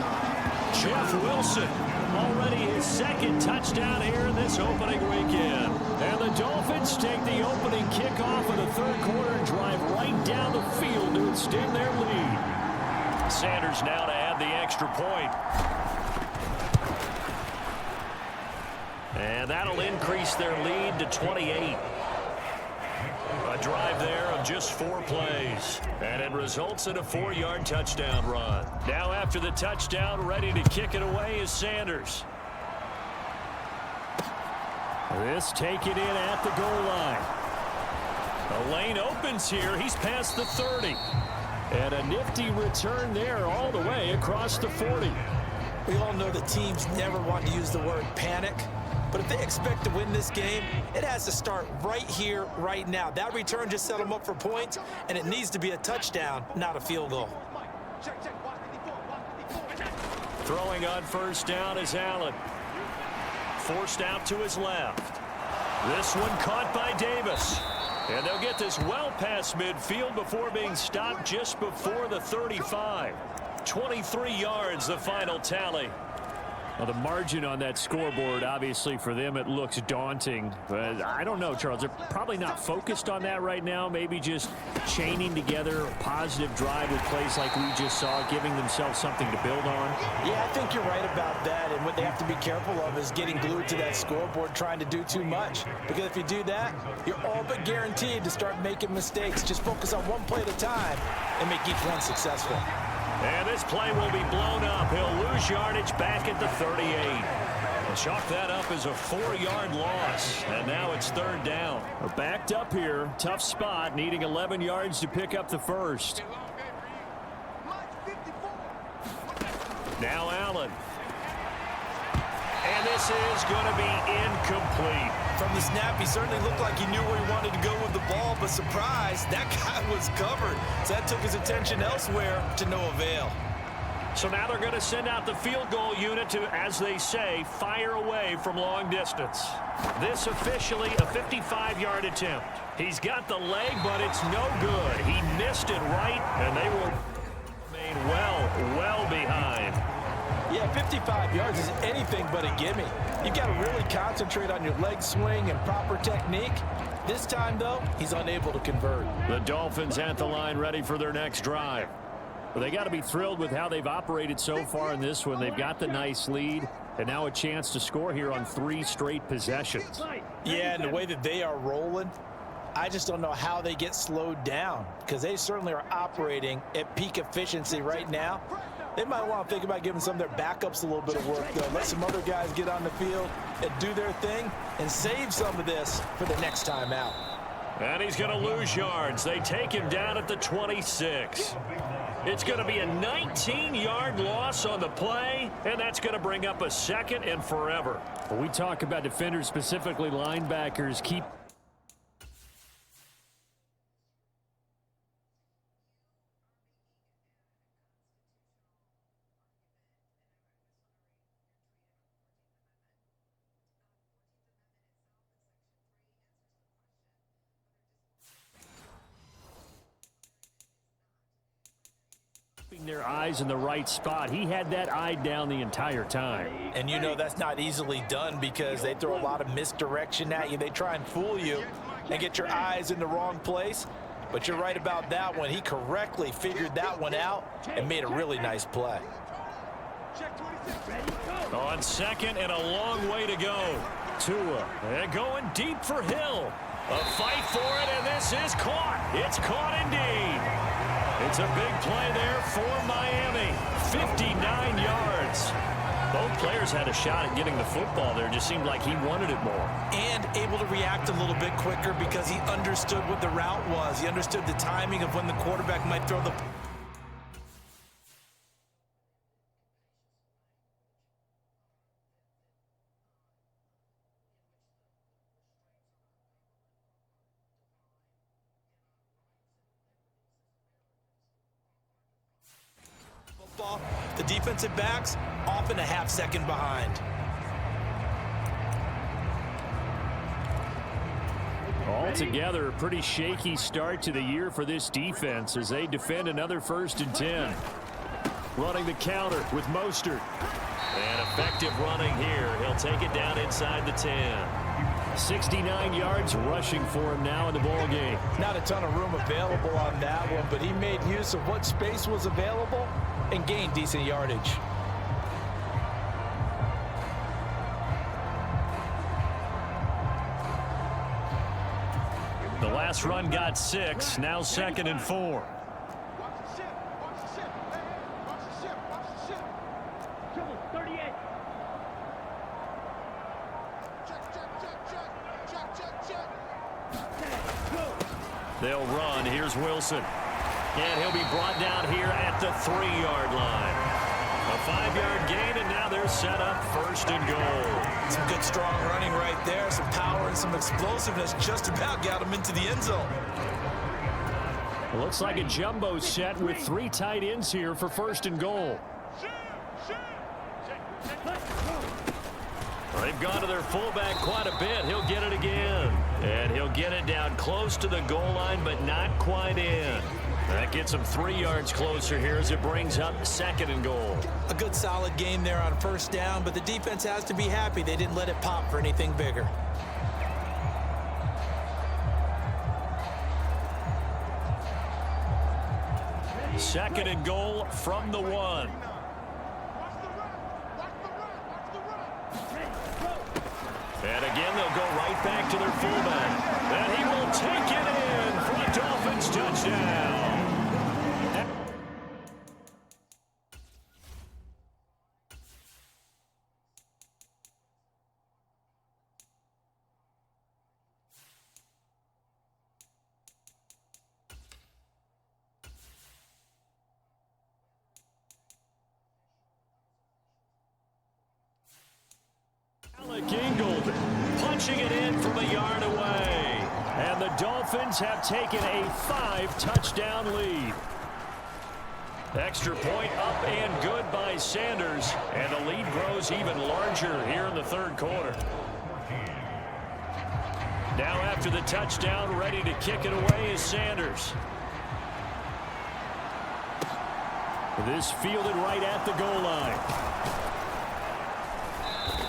Jeff Wilson, already his 2nd touchdown here in this opening weekend. And the Dolphins take the opening kickoff of the 3rd quarter and drive right down the field to extend their lead. Sanders now to add the extra point. And that'll increase their lead to 28. A drive there of just 4 plays. And it results in a 4-yard touchdown run. Now after the touchdown, ready to kick it away is Sanders. This taken in at the goal line. The lane opens here. He's past the 30. And a nifty return there all the way across the 40. We all know the teams never want to use the word panic. But if they expect to win this game, it has to start right here, right now. That return just set them up for points, and it needs to be a touchdown, not a field goal. Throwing on 1st down is Allen. Forced out to his left. This one caught by Davis. And they'll get this well past midfield before being stopped just before the 35. 23 yards, the final tally. Well, the margin on that scoreboard, obviously, for them, it looks daunting. But I don't know, Charles. They're probably not focused on that right now. Maybe just chaining together a positive drive with plays like we just saw, giving themselves something to build on. Yeah, I think you're right about that. And what they have to be careful of is getting glued to that scoreboard, trying to do too much. Because if you do that, you're all but guaranteed to start making mistakes. Just focus on one play at a time and make each one successful. And this play will be blown up. He'll lose yardage back at the 38. Chalk that up as a 4-yard loss. And now it's 3rd down. We're backed up here. Tough spot, needing 11 yards to pick up the 1st. Now Allen. And this is going to be incomplete. From the snap, he certainly looked like he knew where he wanted to go with the ball, but surprise, that guy was covered. So that took his attention elsewhere to no avail. So now they're going to send out the field goal unit to, as they say, fire away from long distance. This officially a 55-yard attempt. He's got the leg, but it's no good. He missed it right, and they will remain well behind. Yeah, 55 yards is anything but a gimme. You've got to really concentrate on your leg swing and proper technique. This time, though, he's unable to convert. The Dolphins at the line ready for their next drive. Well, they got to be thrilled with how they've operated so far in this one. They've got the nice lead, and now a chance to score here on 3 straight possessions. Yeah, and the way that they are rolling, I just don't know how they get slowed down because they certainly are operating at peak efficiency right now. They might want to think about giving some of their backups a little bit of work, though. Let some other guys get on the field and do their thing and save some of this for the next time out. And he's going to lose yards. They take him down at the 26. It's going to be a 19-yard loss on the play, and that's going to bring up a 2nd and forever. When we talk about defenders, specifically linebackers, keep their eyes in the right spot. He had that eye down the entire time. And you know that's not easily done because they throw a lot of misdirection at you. They try and fool you and get your eyes in the wrong place. But you're right about that one. He correctly figured that one out and made a really nice play. On second and a long way to go. Tua, they're going deep for Hill. A fight for it, and this is caught. It's caught indeed. It's a big play there for Miami. 59 yards. Both players had a shot at getting the football there. Just seemed like he wanted it more. And able to react a little bit quicker because he understood what the route was. He understood the timing of when the quarterback might throw the football. The defensive backs often a half second behind. Altogether, a pretty shaky start to the year for this defense as they defend another 1st and 10. Running the counter with Mostert. And effective running here. He'll take it down inside the 10. 69 yards rushing for him now in the ball game. Not a ton of room available on that one, but he made use of what space was available and gained decent yardage. The last run got 6. Now 2nd and 4. They'll run. Here's Wilson. And he'll be brought down here at the 3-yard line. A 5-yard gain, and now they're set up 1st and goal. Some good, strong running right there. Some power and some explosiveness just about got him into the end zone. It looks like a jumbo set with 3 tight ends here for 1st and goal. They've gone to their fullback quite a bit. He'll get it again. And he'll get it down close to the goal line, but not quite in. That gets him 3 yards closer here as it brings up 2nd and goal. A good solid game there on 1st down, but the defense has to be happy they didn't let it pop for anything bigger. Second and goal from the 1. And again, they'll go right back to their fullback. And he will take it in for a Dolphins touchdown. Punching it in from a yard away. And the Dolphins have taken a 5-touchdown lead. Extra point up and good by Sanders. And the lead grows even larger here in the 3rd quarter. Now after the touchdown, ready to kick it away is Sanders. This fielded right at the goal line.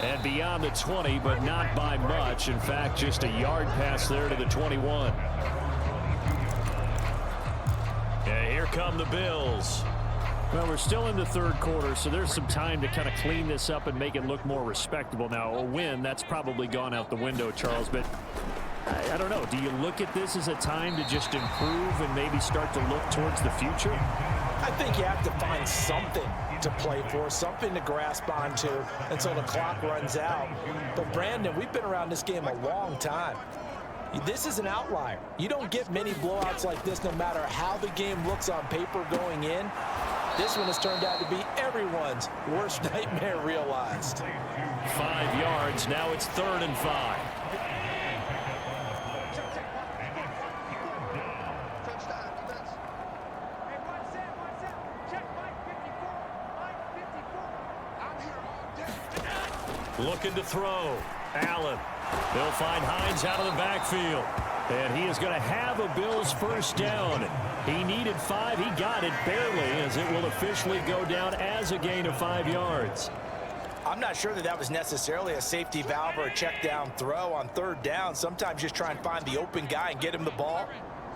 And beyond the 20, but not by much. In fact, just a yard pass there to the 21. And here come the Bills. Well, we're still in the 3rd quarter, so there's some time to kind of clean this up and make it look more respectable. Now, a win, that's probably gone out the window, Charles, but I don't know. Do you look at this as a time to just improve and maybe start to look towards the future? I think you have to find something to play for, something to grasp onto until the clock runs out. But, Brandon, we've been around this game a long time. This is an outlier. You don't get many blowouts like this no matter how the game looks on paper going in. This one has turned out to be everyone's worst nightmare realized. 5 yards. Now it's 3rd and 5. Looking to throw. Allen. They'll find Hines out of the backfield. And he is going to have a Bills 1st down. He needed 5. He got it barely, as it will officially go down as a gain of 5 yards. I'm not sure that was necessarily a safety valve or a check down throw on 3rd down. Sometimes just try and find the open guy and get him the ball.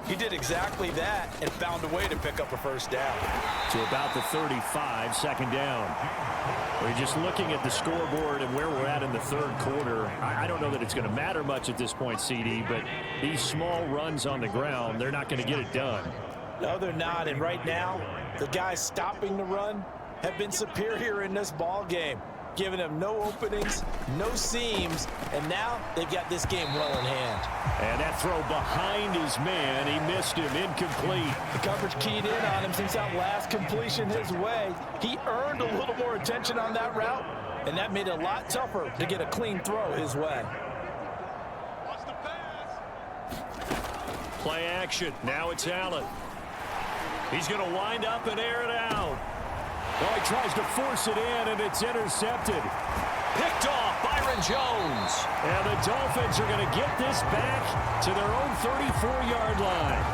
He did exactly that and found a way to pick up a 1st down. To about the 35, 2nd down. We're just looking at the scoreboard and where we're at in the 3rd quarter. I don't know that it's going to matter much at this point, CD, but these small runs on the ground, they're not going to get it done. No, they're not. And right now, the guys stopping the run have been superior in this ball game, giving them no openings, no seams, and now they've got this game well in hand. And that throw behind his man, he missed him, incomplete. The coverage keyed in on him since that last completion his way. He earned a little more attention on that route, and that made it a lot tougher to get a clean throw his way. Play action. Now it's Allen. He's going to wind up and air it out. Oh, he tries to force it in, and it's intercepted. Picked off Byron Jones. And the Dolphins are going to get this back to their own 34-yard line.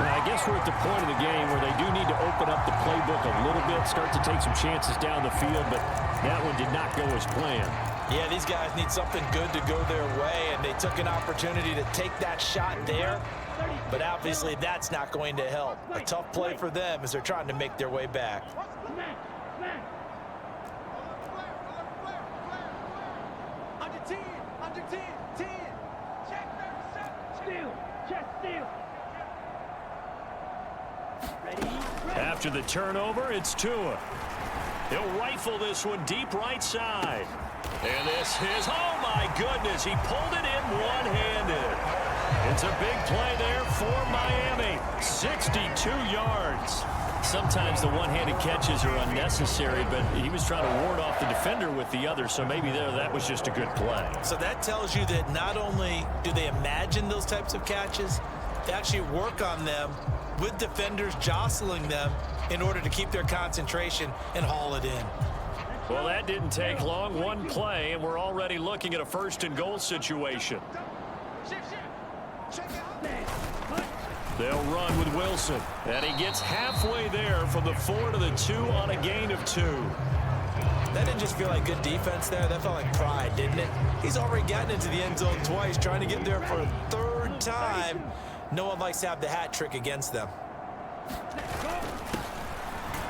And I guess we're at the point of the game where they do need to open up the playbook a little bit, start to take some chances down the field, but that one did not go as planned. Yeah, these guys need something good to go their way, and they took an opportunity to take that shot there. But obviously that's not going to help. A tough play for them as they're trying to make their way back. After the turnover, it's Tua. He'll rifle this one deep right side. And this is, oh my goodness, he pulled it in one-handed. It's a big play there for Miami. 62 yards. Sometimes the one-handed catches are unnecessary, but he was trying to ward off the defender with the other, so maybe that was just a good play. So that tells you that not only do they imagine those types of catches, they actually work on them with defenders jostling them in order to keep their concentration and haul it in. Well, that didn't take long. One play, and we're already looking at a 1st and goal situation. They'll run with Wilson. And he gets halfway there from the 4 to the 2 on a gain of 2. That didn't just feel like good defense there. That felt like pride, didn't it? He's already gotten into the end zone twice, trying to get there for a 3rd time. No one likes to have the hat trick against them.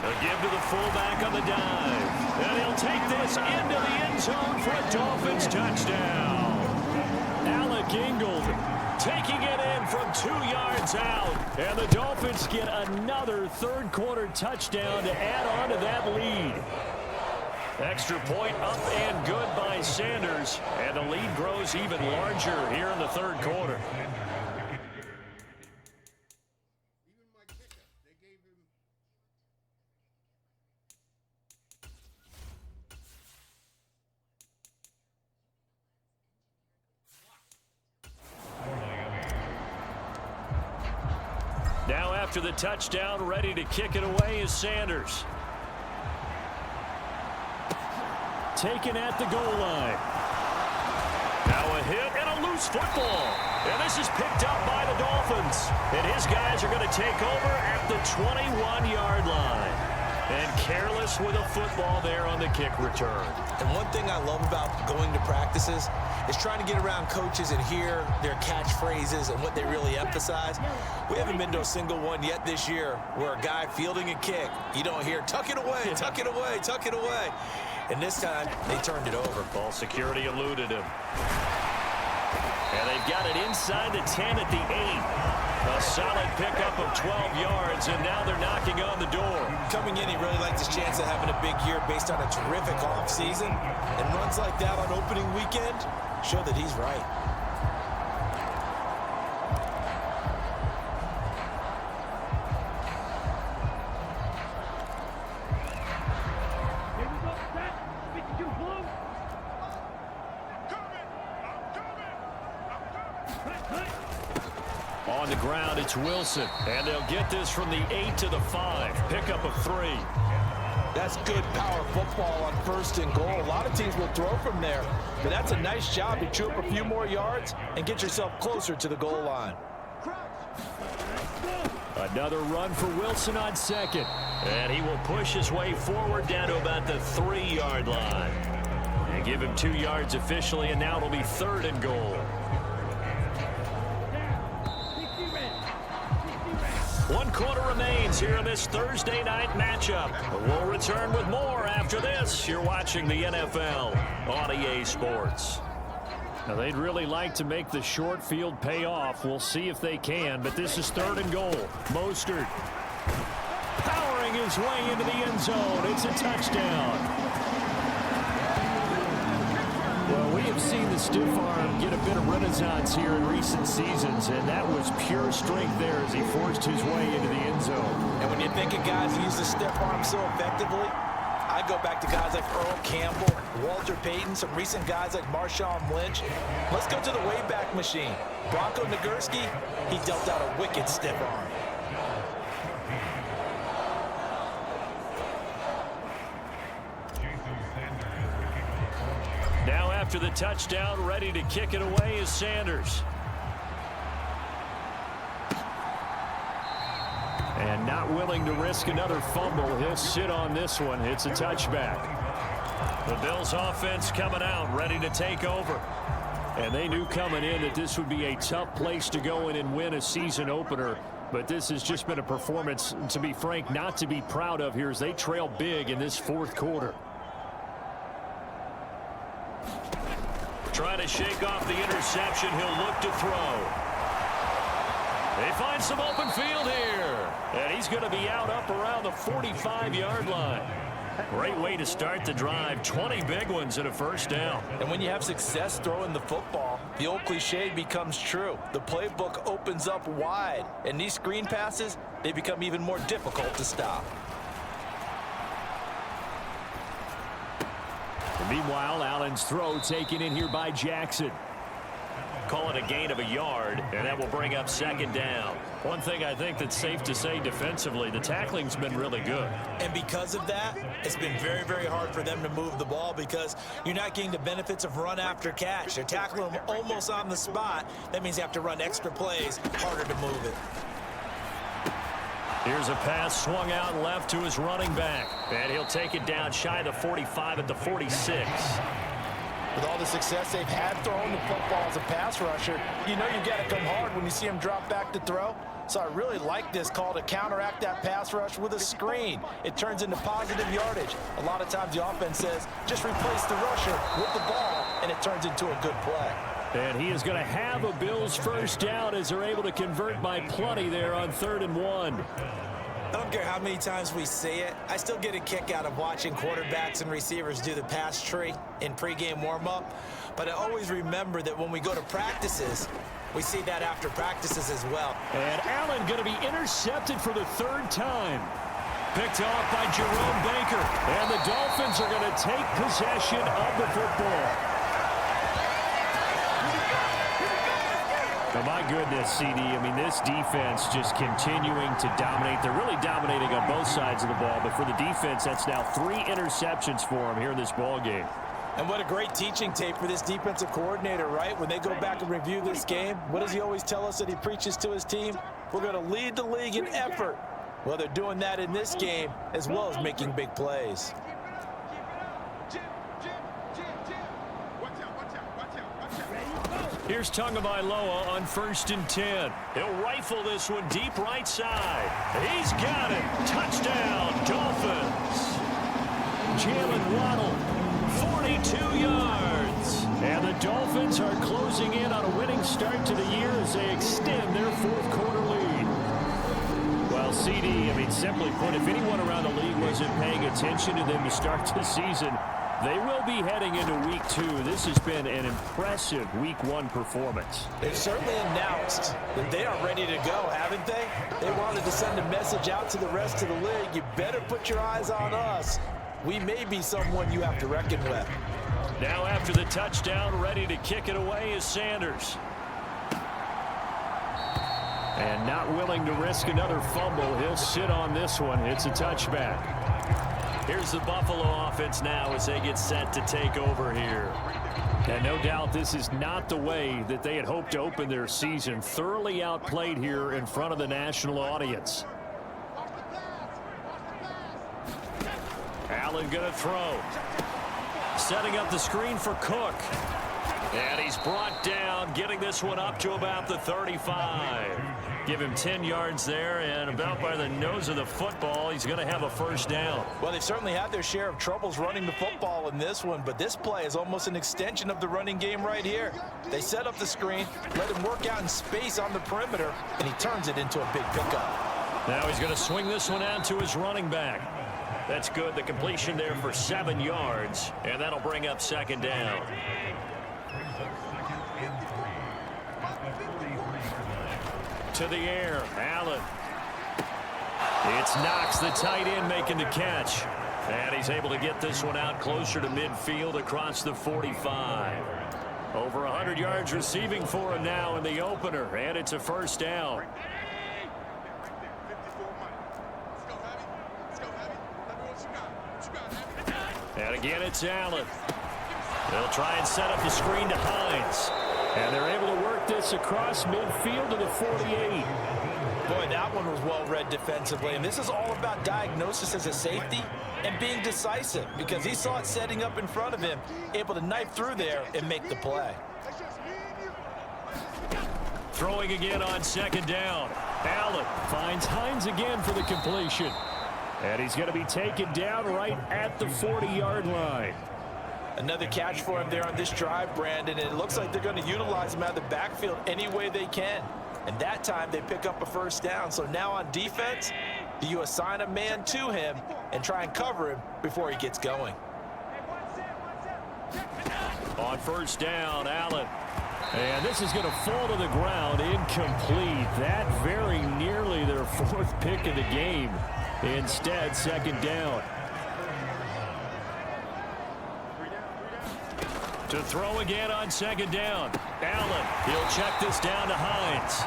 They'll give to the fullback on the dive. And he'll take this into the end zone for a Dolphins touchdown. Alec Ingold taking it in from 2 yards out. And the Dolphins get another 3rd quarter touchdown to add on to that lead. Extra point up and good by Sanders. And the lead grows even larger here in the 3rd quarter. Even my kicker, they gave him. Now after the touchdown, ready to kick it away is Sanders. Taken at the goal line. Now a hit and a loose football. And this is picked up by the Dolphins. And his guys are going to take over at the 21-yard line. And careless with a football there on the kick return. And one thing I love about going to practices is trying to get around coaches and hear their catchphrases and what they really emphasize. We haven't been to a single one yet this year where a guy fielding a kick, you don't hear, tuck it away, tuck it away, tuck it away. And this time, they turned it over. Ball security eluded him. And they've got it inside the 10 at the 8. A solid pickup of 12 yards, and now they're knocking on the door. Coming in, he really liked his chance of having a big year based on a terrific offseason. And runs like that on opening weekend show that he's right. On the ground, it's Wilson. And they'll get this from the 8 to the 5. Pickup of 3. That's good power football on 1st and goal. A lot of teams will throw from there. But that's a nice job to chew up a few more yards and get yourself closer to the goal line. Another run for Wilson on second. And he will push his way forward down to about the 3-yard line. And give him 2 yards officially, and now it'll be 3rd and goal. One quarter remains here in this Thursday night matchup. We'll return with more after this. You're watching the NFL on EA Sports. Now, they'd really like to make the short field pay off. We'll see if they can, but this is 3rd and goal. Mostert powering his way into the end zone. It's a touchdown. Well, we have seen the stiff arm get a bit of renaissance here in recent seasons, and that was pure strength there as he forced his way into the end zone. And when you think of guys who use the stiff arm so effectively, I go back to guys like Earl Campbell, Walter Payton, some recent guys like Marshawn Lynch. Let's go to the Wayback Machine. Bronco Nagurski, he dealt out a wicked stiff arm. Now after the touchdown, ready to kick it away is Sanders. And not willing to risk another fumble. He'll sit on this one. It's a touchback. The Bills offense coming out, ready to take over. And they knew coming in that this would be a tough place to go in and win a season opener. But this has just been a performance, to be frank, not to be proud of here as they trail big in this 4th quarter. Trying to shake off the interception. He'll look to throw. They find some open field here. And he's going to be out up around the 45-yard line. Great way to start the drive. 20 big ones and a 1st down. And when you have success throwing the football, the old cliche becomes true. The playbook opens up wide. And these screen passes, they become even more difficult to stop. Meanwhile, Allen's throw taken in here by Jackson. Call it a gain of a yard, and that will bring up 2nd down. One thing I think that's safe to say defensively, the tackling's been really good. And because of that, it's been very, very hard for them to move the ball because you're not getting the benefits of run after catch. They're tackling them almost on the spot. That means you have to run extra plays, harder to move it. Here's a pass swung out left to his running back. And he'll take it down shy of the 45 at the 46. With all the success they've had throwing the football as a pass rusher, you know you've got to come hard when you see him drop back to throw. So I really like this call to counteract that pass rush with a screen. It turns into positive yardage. A lot of times the offense says, just replace the rusher with the ball, and it turns into a good play. And he is going to have a Bills 1st down as they're able to convert by plenty there on 3rd and 1. I don't care how many times we see it. I still get a kick out of watching quarterbacks and receivers do the pass tree in pregame warm-up. But I always remember that when we go to practices, we see that after practices as well. And Allen going to be intercepted for the 3rd time. Picked off by Jerome Baker. And the Dolphins are going to take possession of the football. Oh, my goodness, CD. I mean, this defense just continuing to dominate. They're really dominating on both sides of the ball. But for the defense, that's now 3 interceptions for them here in this ball game. And what a great teaching tape for this defensive coordinator, right? When they go back and review this game, what does he always tell us that he preaches to his team? We're going to lead the league in effort. Well, they're doing that in this game as well as making big plays. Here's Tagovailoa on 1st and 10. He'll rifle this one deep right side. He's got it. Touchdown, Dolphins. Jalen Waddle, 42 yards. And the Dolphins are closing in on a winning start to the year as they extend their 4th quarter lead. Well, CD, I mean, simply put, if anyone around the league wasn't paying attention to them to start the season, they will be heading into week 2. This has been an impressive week 1 performance. They've certainly announced that they are ready to go, haven't they? They wanted to send a message out to the rest of the league. You better put your eyes on us. We may be someone you have to reckon with. Now after the touchdown, ready to kick it away is Sanders. And not willing to risk another fumble. He'll sit on this one. It's a touchback. Here's the Buffalo offense now as they get set to take over here. And no doubt this is not the way that they had hoped to open their season. Thoroughly outplayed here in front of the national audience. Allen going to throw. Setting up the screen for Cook. And he's brought down, getting this one up to about the 35. Give him 10 yards there, and about by the nose of the football, he's going to have a first down. Well, they've certainly had their share of troubles running the football in this one, but this play is almost an extension of the running game right here. They set up the screen, let him work out in space on the perimeter, and he turns it into a big pickup. Now he's going to swing this one out to his running back. That's good. The completion there for 7 yards, and that'll bring up second down. To the air, Allen. It's Knox, the tight end, making the catch. And he's able to get this one out closer to midfield across the 45. Over 100 yards receiving for him now in the opener, and it's a first down. And again, it's Allen. They'll try and set up the screen to Hines. And they're able to work this across midfield to the 48. Boy, that one was well read defensively. And this is all about diagnosis as a safety and being decisive, because he saw it setting up in front of him, able to knife through there and make the play. Throwing again on second down. Allen finds Hines again for the completion. And he's going to be taken down right at the 40-yard line. Another catch for him there on this drive, Brandon, and it looks like they're going to utilize him out of the backfield any way they can. And that time they pick up a first down. So now on defense, do you assign a man to him and try and cover him before he gets going? On first down, Allen. And this is going to fall to the ground, incomplete. That very nearly their fourth pick of the game. Instead, second down. To throw again on second down. Allen, he'll check this down to Hines.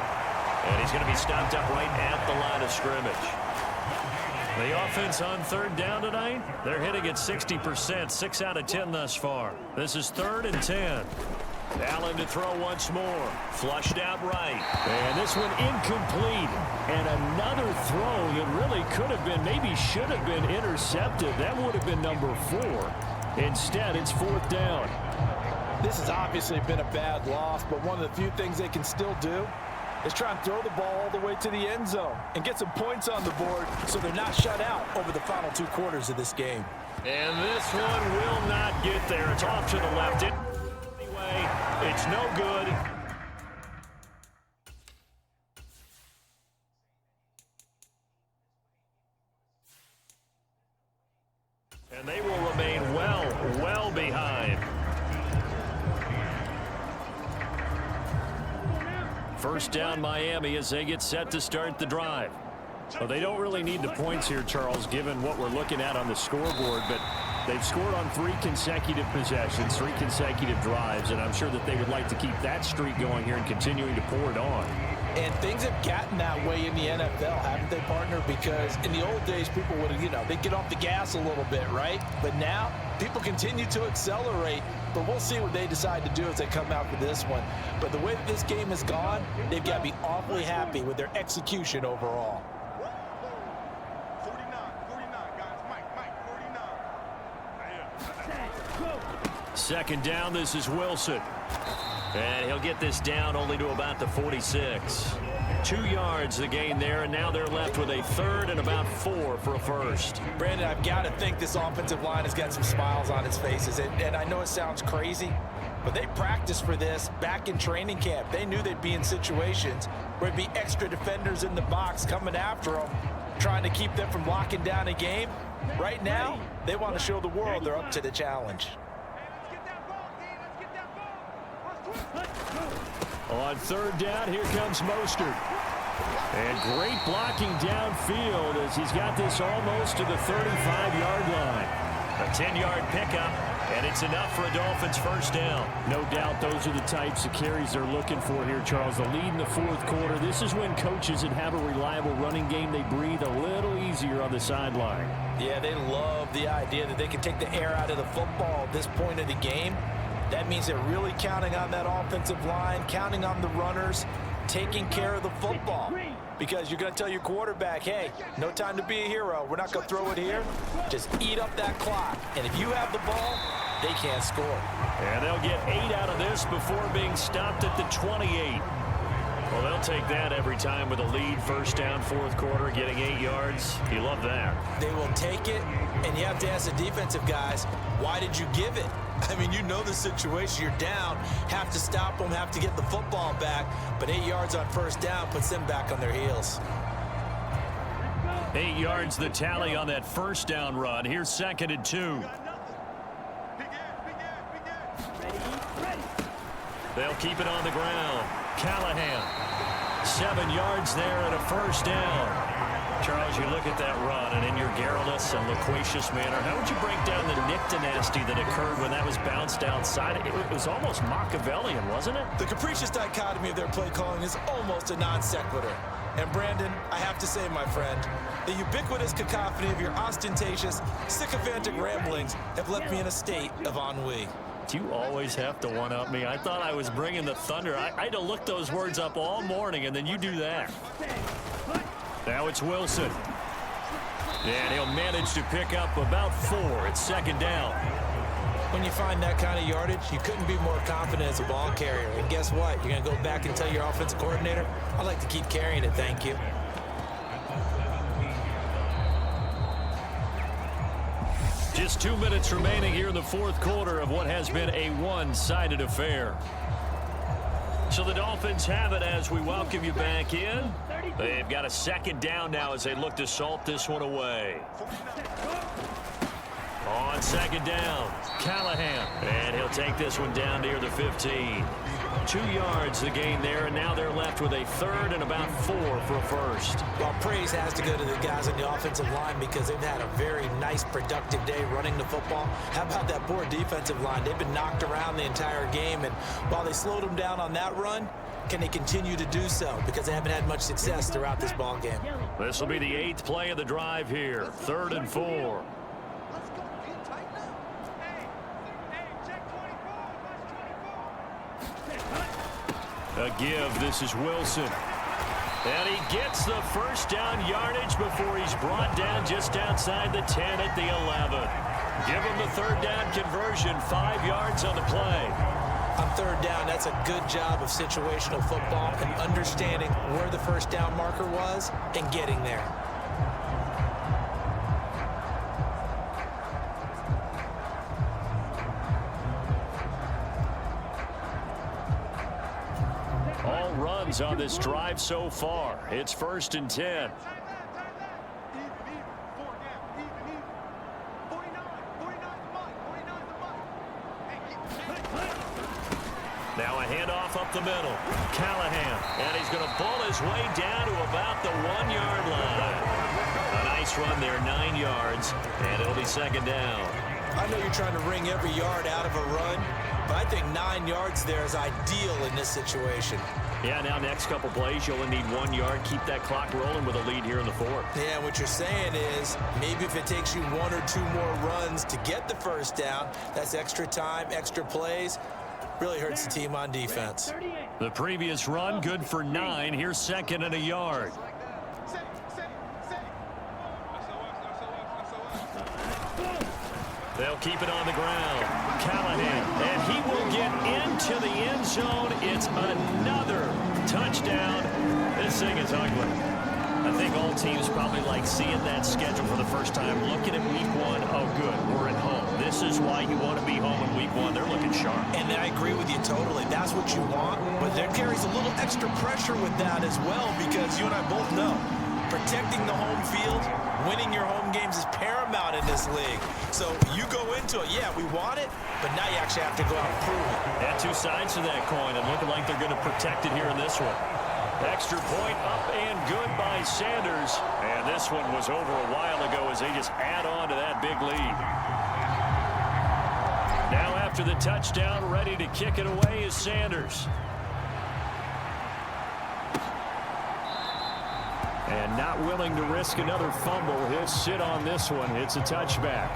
And he's going to be stopped up right at the line of scrimmage. The offense on third down tonight, they're hitting at 60%, 6 out of 10 thus far. This is 3rd and 10. Allen to throw once more. Flushed out right. And this one incomplete. And another throw that really could have been, maybe should have been intercepted. That would have been number 4. Instead, it's 4th down. This has obviously been a bad loss, but one of the few things they can still do is try and throw the ball all the way to the end zone and get some points on the board so they're not shut out over the final 2 quarters of this game. And this one will not get there. It's off to the left. Anyway, it's no good. And they will remain well behind. First down, Miami, as they get set to start the drive. Well, they don't really need the points here, Charles, given what we're looking at on the scoreboard, but they've scored on 3 consecutive possessions, 3 consecutive drives, and I'm sure that they would like to keep that streak going here and continuing to pour it on. And things have gotten that way in the NFL, haven't they, partner? Because in the old days, people would, they'd get off the gas a little bit, right? But now, people continue to accelerate, but we'll see what they decide to do as they come out for this one. But the way that this game has gone, they've got to be awfully happy with their execution overall. 49, guys. Mike, 49. Second down, this is Wilson. And he'll get this down only to about the 46. 2 yards the gain there, and now they're left with a 3rd and about 4 for a first. Brandon, I've got to think this offensive line has got some smiles on its faces. And I know it sounds crazy, but they practiced for this back in training camp. They knew they'd be in situations where it'd be extra defenders in the box coming after them, trying to keep them from locking down a game. Right now, they want to show the world they're up to the challenge. On 3rd down, here comes Mostert. And great blocking downfield as he's got this almost to the 35-yard line. A 10-yard pickup, and it's enough for a Dolphins first down. No doubt those are the types of carries they're looking for here, Charles. The lead in the 4th quarter. This is when coaches that have a reliable running game, they breathe a little easier on the sideline. Yeah, they love the idea that they can take the air out of the football at this point of the game. That means they're really counting on that offensive line, counting on the runners, taking care of the football. Because you're going to tell your quarterback, hey, no time to be a hero. We're not going to throw it here. Just eat up that clock. And if you have the ball, they can't score. And they'll get 8 out of this before being stopped at the 28. Well, they'll take that every time with a lead. First down, fourth quarter, getting 8 yards. You love that. They will take it, and you have to ask the defensive guys, why did you give it? I mean, you know the situation. You're down, have to stop them, have to get the football back, but 8 yards on first down puts them back on their heels. 8 yards the tally on that first down run. Here's 2nd and 2. They'll keep it on the ground. Callahan, 7 yards there and a first down. Charles, you look at that run, and in your garrulous and loquacious manner, how would you break down the Nick dynasty that occurred when that was bounced outside? It was almost Machiavellian, wasn't it? The capricious dichotomy of their play calling is almost a non sequitur. And Brandon, I have to say, my friend, the ubiquitous cacophony of your ostentatious, sycophantic ramblings have left me in a state of ennui. You always have to one-up me. I thought I was bringing the thunder. I had to look those words up all morning, and then you do that. Now it's Wilson. And he'll manage to pick up about 4. It's 2nd down. When you find that kind of yardage, you couldn't be more confident as a ball carrier. And guess what? You're going to go back and tell your offensive coordinator, I'd like to keep carrying it, thank you. Just 2 minutes remaining here in the fourth quarter of what has been a one-sided affair. So the Dolphins have it as we welcome you back in. They've got a 2nd down now as they look to salt this one away. On 2nd down, Callahan. And he'll take this one down near the 15. 2 yards the gain there, and now they're left with a 3rd and about 4 for a first. Well, praise has to go to the guys on the offensive line because they've had a very nice, productive day running the football. How about that poor defensive line? They've been knocked around the entire game, and while they slowed them down on that run, can they continue to do so? Because they haven't had much success throughout this ball game. This will be the 8th play of the drive here. 3rd and 4. A give. This is Wilson. And he gets the first down yardage before he's brought down just outside the 10 at the 11. Give him the 3rd down conversion. 5 yards on the play. On 3rd down, that's a good job of situational football and understanding where the first down marker was and getting there. All runs on this drive so far. It's 1st and 10. Now a handoff up the middle. Callahan, and he's going to pull his way down to about the 1-yard line. A nice run there, 9 yards, and it'll be 2nd down. I know you're trying to wring every yard out of a run, but I think 9 yards there is ideal in this situation. Yeah, now next couple plays, you only need 1 yard. Keep that clock rolling with a lead here in the 4th. Yeah, what you're saying is maybe if it takes you 1 or 2 more runs to get the first down, that's extra time, extra plays. Really hurts the team on defense. The previous run, good for 9. Here's 2nd and a yard. They'll keep it on the ground. Callahan, and he will get into the end zone. It's another touchdown. This thing is ugly. I think all teams probably like seeing that schedule for the first time, looking at week 1. Oh, good, we're at home. This is why you want to be home in week 1. They're looking sharp. And I agree with you totally. That's what you want. But there carries a little extra pressure with that as well because you and I both know protecting the home field, winning your home games is paramount in this league. So you go into it, yeah, we want it, but now you actually have to go out and prove it. Yeah, 2 sides to that coin, and looking like they're going to protect it here in this one. Extra point up and good by Sanders. And this one was over a while ago as they just add on to that big lead. Now after the touchdown, ready to kick it away is Sanders. And not willing to risk another fumble. He'll sit on this one. It's a touchback.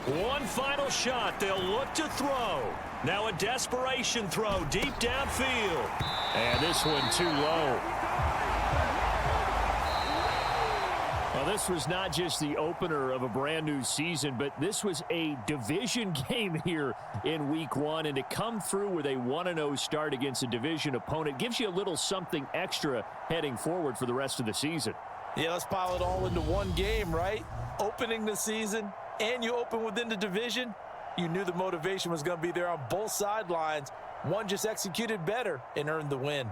One final shot. They'll look to throw. Now a desperation throw deep downfield. And this one too low. Well, this was not just the opener of a brand new season, but this was a division game here in week 1. And to come through with a 1-0 start against a division opponent gives you a little something extra heading forward for the rest of the season. Yeah, let's pile it all into one game, right? Opening the season, and you open within the division. You knew the motivation was going to be there on both sidelines. One just executed better and earned the win.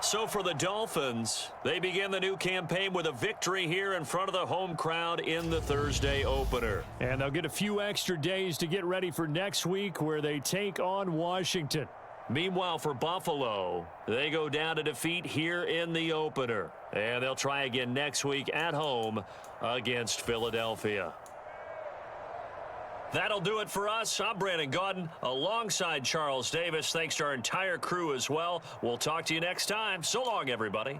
So for the Dolphins, they begin the new campaign with a victory here in front of the home crowd in the Thursday opener. And they'll get a few extra days to get ready for next week where they take on Washington. Meanwhile, for Buffalo, they go down to defeat here in the opener. And they'll try again next week at home against Philadelphia. That'll do it for us. I'm Brandon Gaudin alongside Charles Davis. Thanks to our entire crew as well. We'll talk to you next time. So long, everybody.